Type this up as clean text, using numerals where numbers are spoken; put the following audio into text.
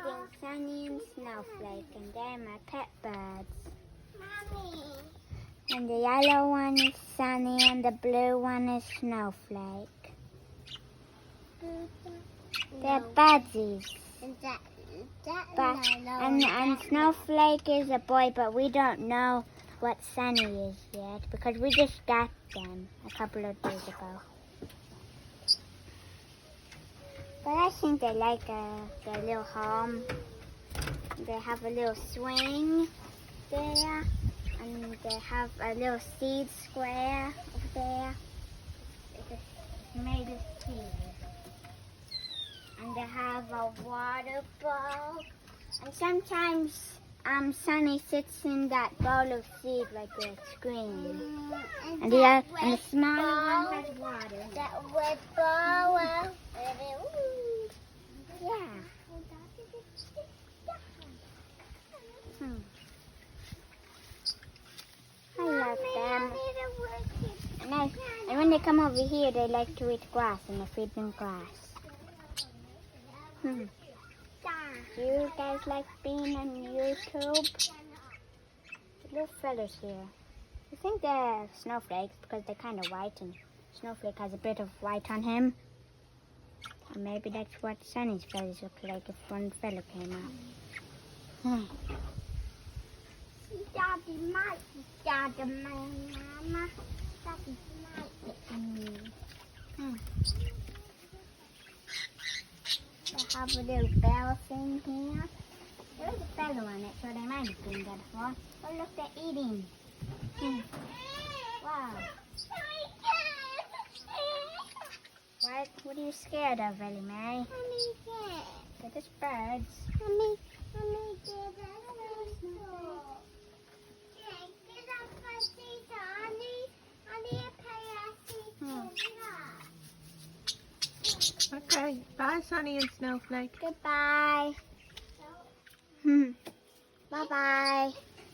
feeding Sunny and Snowflake, and they're my pet birds. Mommy. And the yellow one is Sunny, and the blue one is Snowflake. They're buddies. And Snowflake is a boy, but we don't know what Sunny is yet because we just got them a couple of days ago. But I think they like their little home. They have a little swing there, and they have a little seed square over there. It's made of seeds. And they have a water bowl. And sometimes Sunny sits in that bowl of seed like a screen. And the smaller one has water. That red ball. Yeah. I love them. And when they come over here, they like to eat grass, and I feed them grass. Do you guys like being on YouTube? The little fellas here. I think they're snowflakes because they're kind of white, and Snowflake has a bit of white on him. Or maybe that's what Sunny's feathers look like if one feather came out. Daddy might be Daddy, Mama. Daddy might be. They have a little bell thing here. There's a feather on it, so they might have been good for. Oh, look, they're eating. Wow. What are you scared of, Ellie Mae? They're just birds. Okay, bye Sunny and Snowflake. Goodbye. Bye-bye.